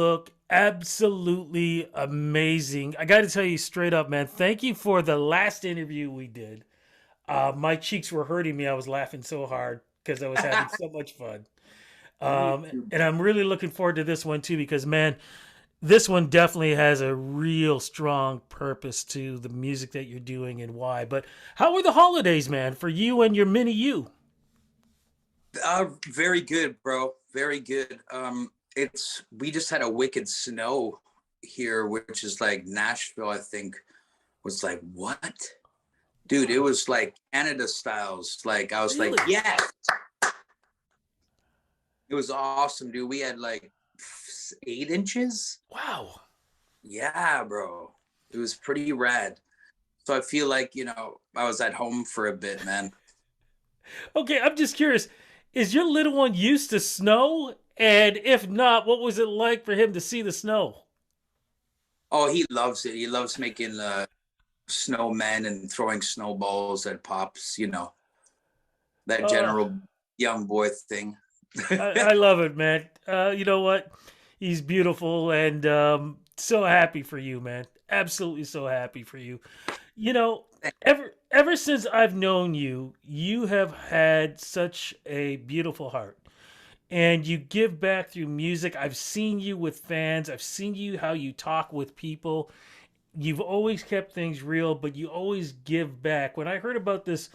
look absolutely amazing. I got to tell you straight up, man. Thank you for the last interview we did. My cheeks were hurting me. I was laughing so hard because I was having so much fun. Me too. And I'm really looking forward to this one too because, man, this one definitely has a real strong purpose to the music that you're doing and why. But how were the holidays, man, for you and your mini you? Very good, bro. Very good. It's we just had a wicked snow here, which is like Nashville, I think, was like, what? Dude, it Wow. was like Canada styles. Like I was like, Really? yes, it was awesome, dude. We had like 8 inches. Wow. Yeah, bro. It was pretty rad. So I feel like, I was at home for a bit, man. Okay, I'm just curious. Is your little one used to snow? And if not, what was it like for him to see the snow? Oh, he loves it. He loves making snowmen and throwing snowballs at pops, that Uh, general young boy thing. I love it, man. You know what? He's beautiful and so happy for you, man. Absolutely so happy for you. You know, ever since I've known you, you have had such a beautiful heart. And you give back through music. I've seen you with fans. I've seen you how you talk with people. You've always kept things real, but you always give back. When I heard about this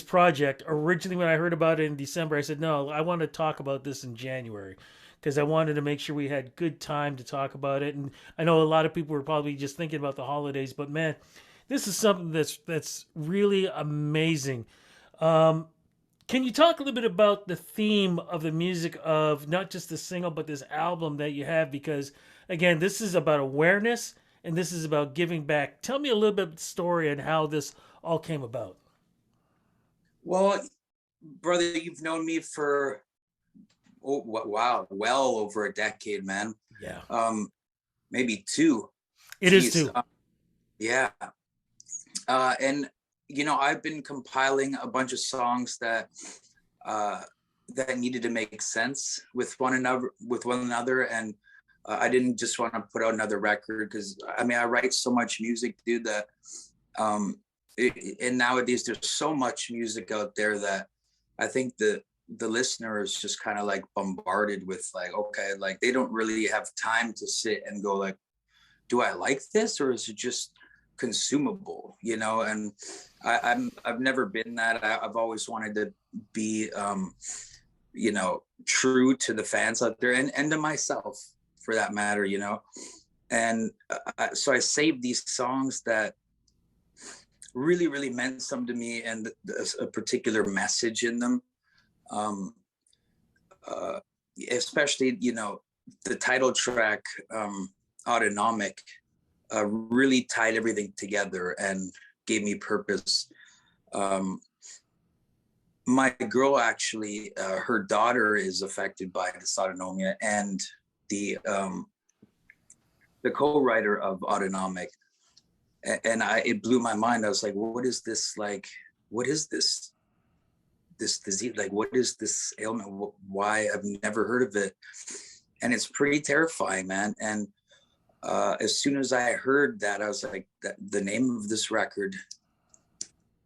project originally, when I heard about it in December, I said, no, I want to talk about this in January because I wanted to make sure we had good time to talk about it. And I know a lot of people were probably just thinking about the holidays, but man, this is something that's really amazing. Um, can you talk a little bit about the theme of the music of not just the single, but this album that you have? Because again, this is about awareness and this is about giving back. Tell me a little bit of the story and how this all came about. Well, brother, you've known me for, oh, wow, well over a decade, man. Yeah, Um, Maybe two. it is Jeez. too. Yeah. And I've been compiling a bunch of songs uh, that needed to make sense with one another, and I didn't just want to put out another record because I mean I write so much music, dude. That um, and nowadays there's so much music out there that I think the listener is just kind of like bombarded with like, okay, like they don't really have time to sit and go like, do I like this or is it just consumable, and I've never been that. I've always wanted to be true to the fans out there and to myself for that matter, and so I saved these songs that really really meant something to me and a particular message in them. um uh Especially, the title track, Autonomic, really tied everything together and gave me purpose. Um, my girl actually, her daughter is affected by dysautonomia, and the um, the co-writer of Autonomic, and it blew my mind. I was like, well, what is this like? What is this disease? Like, what is this ailment? Why I've never heard of it, and it's pretty terrifying, man. And as soon as I heard that, I was like, the name of this record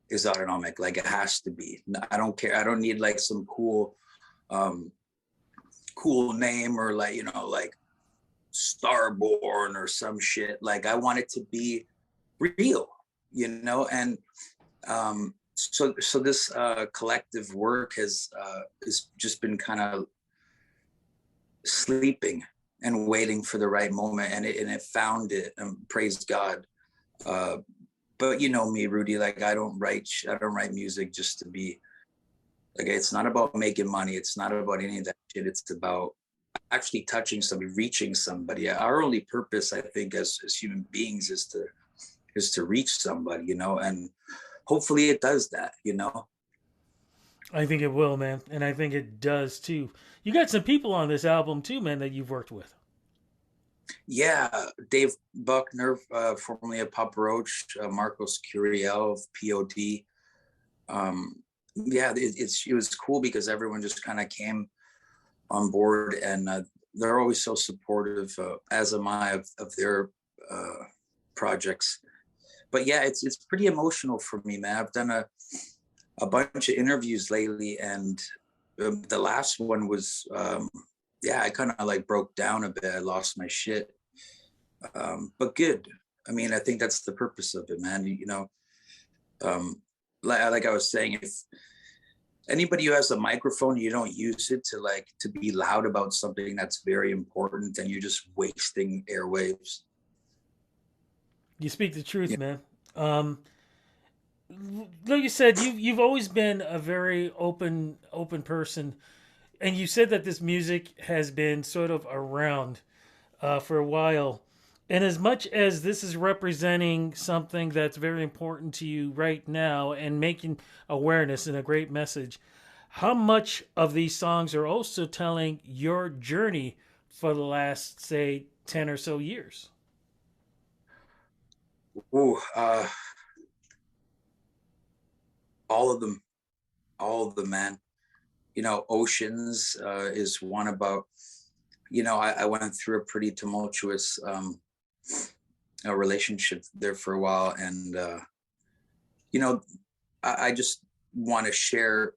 is Autonomic. Like it has to be. I don't care. I don't need like some um, cool name or like like Starborn or some shit. Like I want it to be real, and so this collective work has just been kind of sleeping and waiting for the right moment, and it found it, and praise God. uh but you know me, Rudy, like I don't write music just to be like, it's not about making money, it's not about any of that shit. It's about actually touching somebody, reaching somebody. Our only purpose, I think, as human beings is to reach somebody, and hopefully it does that, I think it will, man. And I think it does too. You got some people on this album too, man, that you've worked with. Yeah, Dave Buckner, formerly of Papa Roach, Marcos Curiel of POD. Yeah, it was cool because everyone just kind of came on board, and they're always so supportive, as am I, of their projects. But yeah, it's pretty emotional for me, man. I've done a bunch of interviews lately, and the last one was, yeah, I kind of like broke down a bit. I lost my shit, but good. I mean, I think that's the purpose of it, man. You know, like I was saying, if anybody who has a microphone, you don't use it to be loud about something that's very important, then you're just wasting airwaves. You speak the truth, Yeah. man. Um, like you said, you've always been a very open person, and you said that this music has been sort of around for a while. And as much as this is representing something that's very important to you right now and making awareness and a great message, how much of these songs are also telling your journey for the last, say, 10 or so years? Ooh, all of them, all of them, man. You know, Oceans is one about, you know, I went through a pretty tumultuous a relationship there for a while, and you know, I just want to share,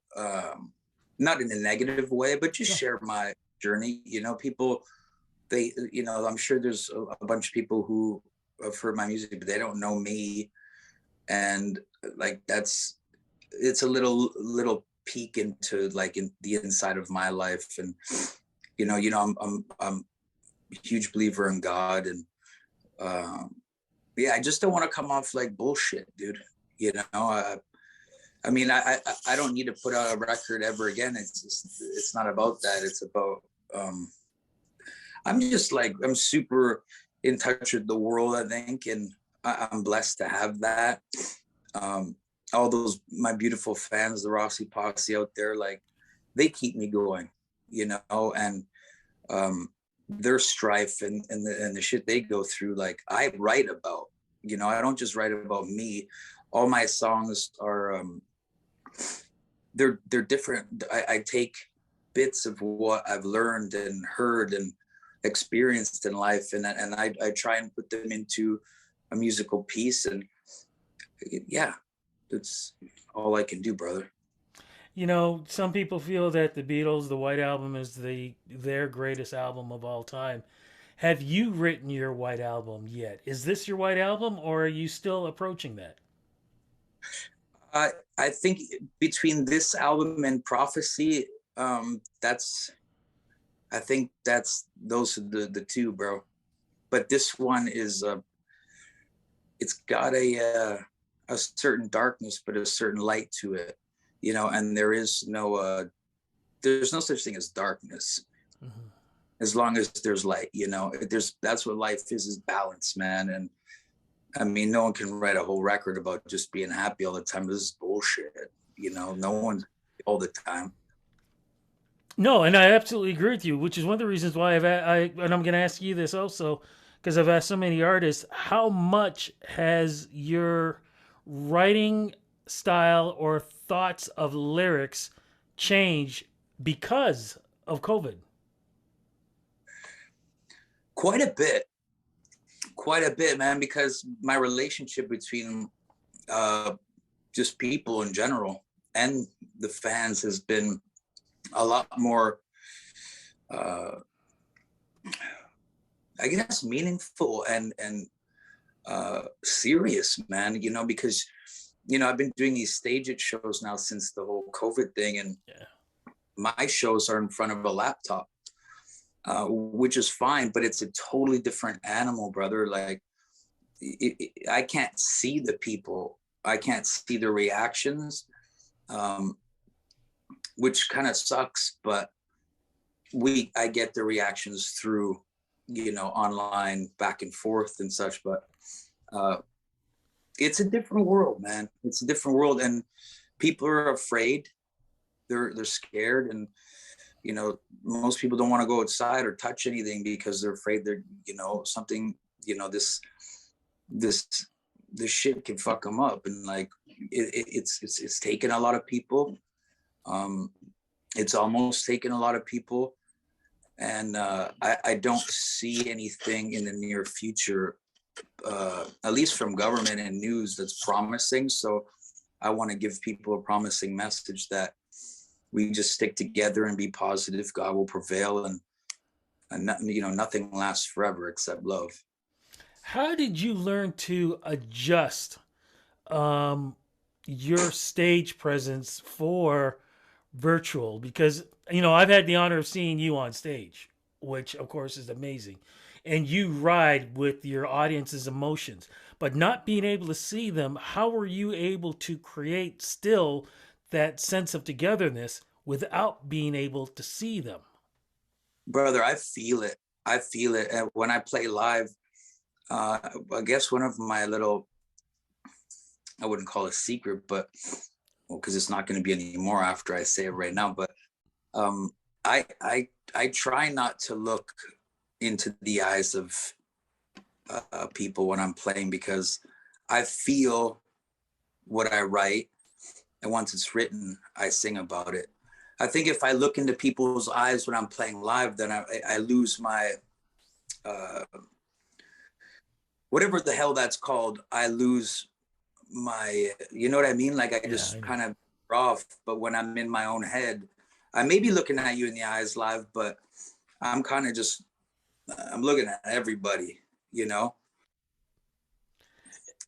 not in a negative way, but just Yeah. share my journey. You know, people, they, you know, I'm sure there's a bunch of people who have heard my music, but they don't know me, and like that's, it's a little peek into like in the inside of my life. And I'm a huge believer in God, and um yeah, I just don't want to come off like bullshit, dude. You know, I mean, I don't need to put out a record ever again. It's not about that. It's about, um I'm just like, I'm super in touch with the world, I think, and I'm blessed to have that. Um, all those my beautiful fans, the Rossi posse out there, like they keep me going, you know, and um, their strife and the shit they go through, like I write about. You know, I don't just write about me. All my songs are, they're different. I take bits of what I've learned and heard and experienced in life, and I try and put them into a musical piece. And yeah, that's all I can do, brother. You know, some people feel that the Beatles, the White Album, is their greatest album of all time. Have you written your White Album yet? Is this your White Album, or are you still approaching that? I I think between this album and Prophecy, that's, I think that's, those are the two, bro. But this one is, it's got a certain darkness, but a certain light to it, you know. And there's no such thing as darkness Mm-hmm. as long as there's light, you know. There's That's what life is balance, man. And I mean, no one can write a whole record about just being happy all the time. This is bullshit, you know. No one's all the time. No, and I absolutely agree with you, which is one of the reasons why and I'm going to ask you this also, because I've asked so many artists, how much has your writing style or thoughts of lyrics changed because of COVID? Quite a bit, quite a bit, man. Because my relationship between, uh, just people in general and the fans has been a lot more, uh, I guess, meaningful and serious, man. You know, because I've been doing these stage it shows now since the whole COVID thing, and Yeah. my shows are in front of a laptop, which is fine, but it's a totally different animal, brother. Like I can't see the people, I can't see the reactions, um, which kind of sucks. But I get the reactions through, online back and forth and such. But uh, it's a different world, man. It's a different world, and people are afraid. They're scared, and most people don't want to go outside or touch anything because they're afraid they're, something, this this shit can fuck them up. And like it's taken a lot of people. um it's almost taken a lot of people. and I don't see anything in the near future, at least from government and news, that's promising. So I want to give people a promising message that we just stick together and be positive. God will prevail, and nothing lasts forever except love. How did you learn to adjust um, your stage presence for virtual? Because I've had the honor of seeing you on stage, which of course is amazing, and you ride with your audience's emotions. But not being able to see them, how were you able to create still that sense of togetherness without being able to see them? Brother, I feel it. I feel it. And when I play live, uh, I guess one of my little, I wouldn't call it secret, but well, because it's not going to be anymore after I say it right now. But um, I try not to look into the eyes of people when I'm playing, because I feel what I write, and once it's written, I sing about it. I think if I look into people's eyes when I'm playing live, then I lose my uh, whatever the hell that's called. I lose my, you know what I mean? Like I Yeah, just I know. kind of off. But when I'm in my own head, I may be looking at you in the eyes live, but I'm kind of just, I'm looking at everybody, you know?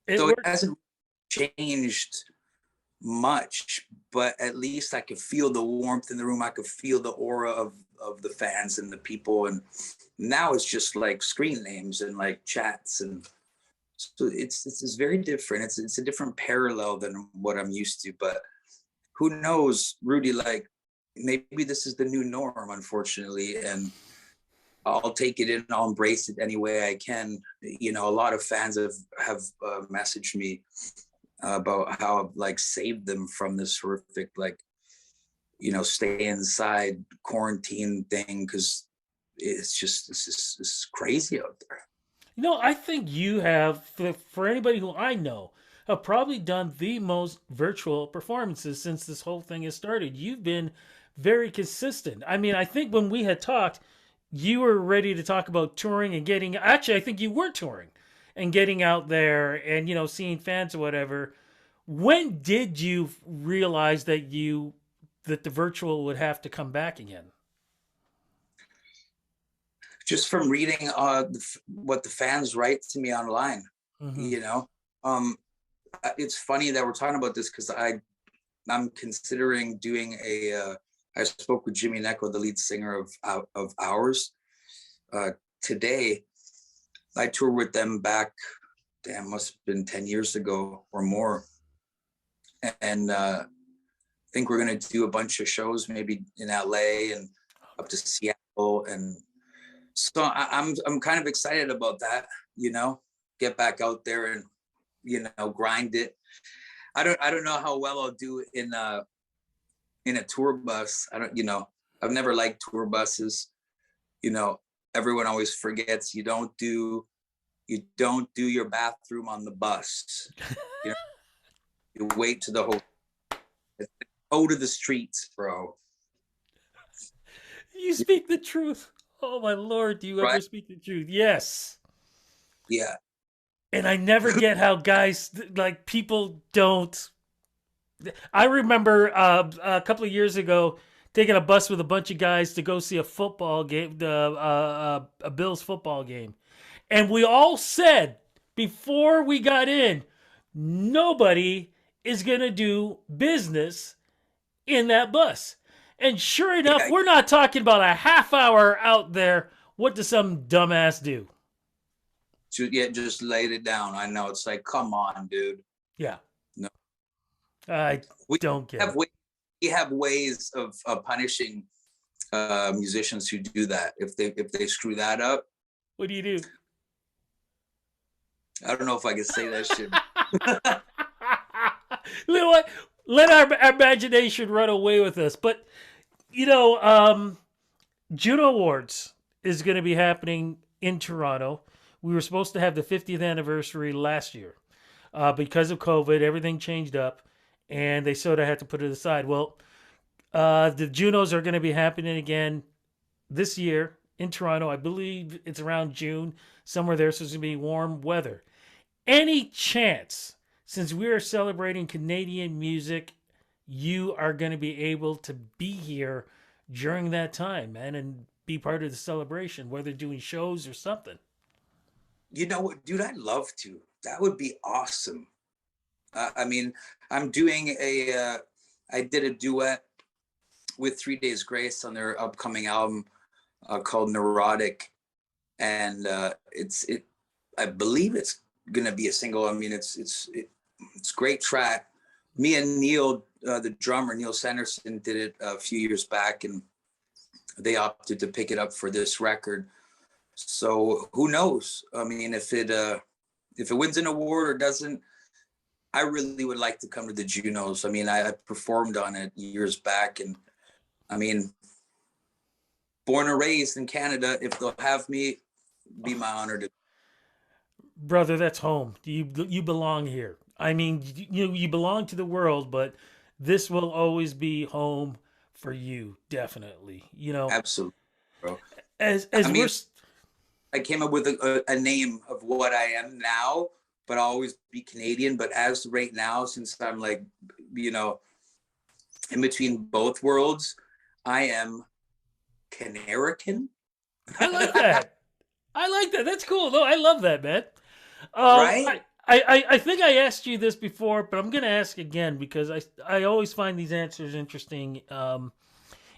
It So it works. hasn't changed much, but at least I could feel the warmth in the room. I could feel the aura of the fans and the people. And now it's just like screen names and like chats. And so it's very different. It's a different parallel than what I'm used to. But who knows, Rudy, like maybe this is the new norm, unfortunately. And I'll take it in, I'll embrace it any way I can. A lot of fans have messaged me about how I've like saved them from this horrific, like, stay inside quarantine thing, because it's just this is crazy out there. I think you have, for anybody who I know, have probably done the most virtual performances since this whole thing has started. You've been very consistent. I mean, I think when we had talked, you were ready to talk about touring and getting. Actually, I think you were touring and getting out there and seeing fans or whatever. When did you realize that the virtual would have to come back again? Just from reading what the fans write to me online. Hmm. you know um it's funny that we're talking about this, because I'm considering doing I spoke with Jimmy Necco, the lead singer of Ours, uh today. I toured with them back, damn, must have been 10 years ago or more. And I think we're going to do a bunch of shows, maybe in LA and up to Seattle. And so I'm kind of excited about that, get back out there and, grind it. I don't know how well I'll do in a tour bus. I don't, I've never liked tour buses. You know, Everyone always forgets you don't do your bathroom on the bus. You know, you wait to the whole go to the streets, bro. You speak the truth. Oh my lord, do you ever Right? speak the truth? Yes. Yeah. And I never get how guys like people don't. I remember a couple of years ago taking a bus with a bunch of guys to go see a football game, a Bills football game, and we all said before we got in, nobody is gonna do business in that bus. And sure enough, Yeah. we're not talking about a half hour out there. What does some dumbass do? Just laid it down. I know, it's like, come on, dude. Yeah, No, I we don't get have it. ways, of punishing musicians who do that. If they screw that up, What do you do? I don't know if I can say that shit. Let, let our imagination run away with us. But you know, um, Juno Awards is going to be happening in Toronto. We were supposed to have the 50th anniversary last year. Because of COVID, everything changed up, and they sort of had to put it aside. Well, the Junos are going to be happening again this year in Toronto. I believe it's around June, somewhere there. So it's going to be warm weather. Any chance, since we are celebrating Canadian music, you are going to be able to be here during that time, man, and be part of the celebration, whether doing shows or something? You know what, dude? I'd love to. That would be awesome. I mean, I'm doing I did a duet with 3 Days Grace on their upcoming album called Neurotic, and I believe it's gonna be a single. I mean, it's great track. Me and Neil, the drummer Neil Sanderson, did it a few years back, and they opted to pick it up for this record. So who knows? I mean, if it wins an award or doesn't, I really would like to come to the Junos. I mean, I performed on it years back, and I mean, born and raised in Canada. If they'll have me, be my honor to. Brother, that's home. You belong here. I mean, you belong to the world, but this will always be home for you, definitely. Absolutely, bro. As I we're mean, I came up with a name of what I am now, but I'll always be Canadian. But as right now, since I'm like, you know, in between both worlds, I am Canarican. I like that. I like that. That's cool. No, I love that, man. Right? I think I asked you this before, but I'm gonna ask again because I always find these answers interesting.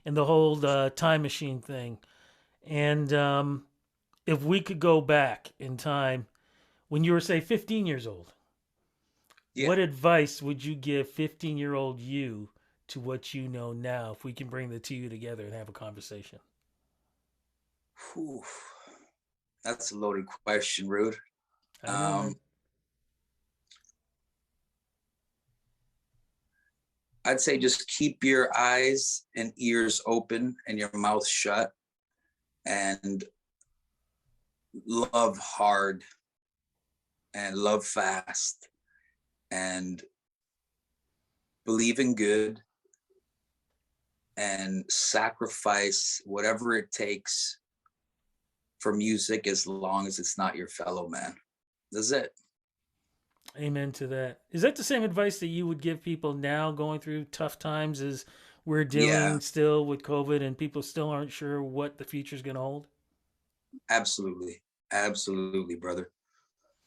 In the whole time machine thing, and if we could go back in time when you were say 15 years old, Yeah. what advice would you give 15-year-old you to what you know now? If we can bring the two together and have a conversation. Whew. That's a loaded question, Rude. I know, man. Um, I'd say just keep your eyes and ears open and your mouth shut, and love hard and love fast and believe in good and sacrifice whatever it takes for music as long as it's not your fellow man. That's it. Amen to that. Is that the same advice that you would give people now going through tough times as we're Yeah, doing still with COVID and people still aren't sure what the future is going to hold? absolutely. Absolutely, brother.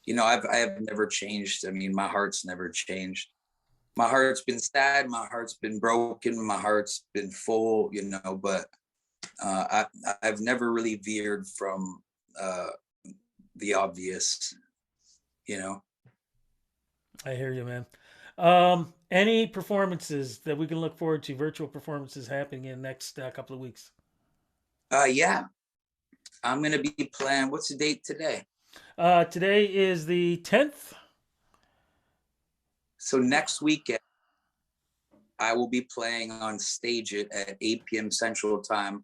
I have never changed. I mean, my heart's never changed. My heart's been sad, my heart's been broken, my heart's been full, but I've never really veered from uh, the obvious, you know. I hear you, man. Any performances that we can look forward to, virtual performances happening in the next couple of weeks? Yeah, I'm gonna be playing. What's the date today? Today is the 10th. So next weekend, I will be playing on Stage It at 8 p.m. Central Time,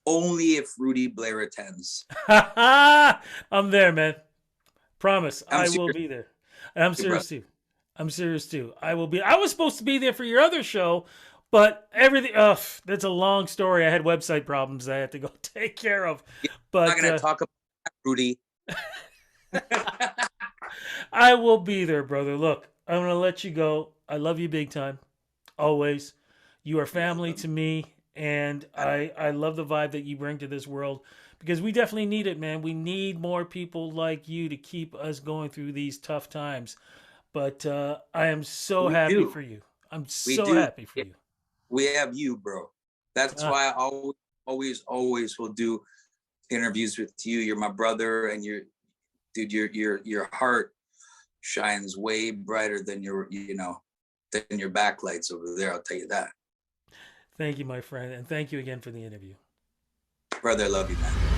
only if Rudy Blair attends. I'm there, man. Promise, I'm I will serious, be there. And I'm brother. serious too. I'm serious too. I will be. I was supposed to be there for your other show, but everything. Ugh, that's a long story. I had website problems I had to go take care of. I'm not But gonna talk about that, Rudy. I will be there, brother. Look, I'm gonna let you go. I love you big time, always. You are Yeah, I family love to me, and I love the vibe that you bring to this world because we definitely need it, man. We need more people like you to keep us going through these tough times. But I am so we happy do. for you. I'm We so do. happy for Yeah, you. we have you, bro. That's Ah, why I always will do interviews with you. You're my brother, and dude, your heart shines way brighter than than your backlights over there. I'll tell you that, thank you, my friend, and thank you again for the interview. brother. I love you, man.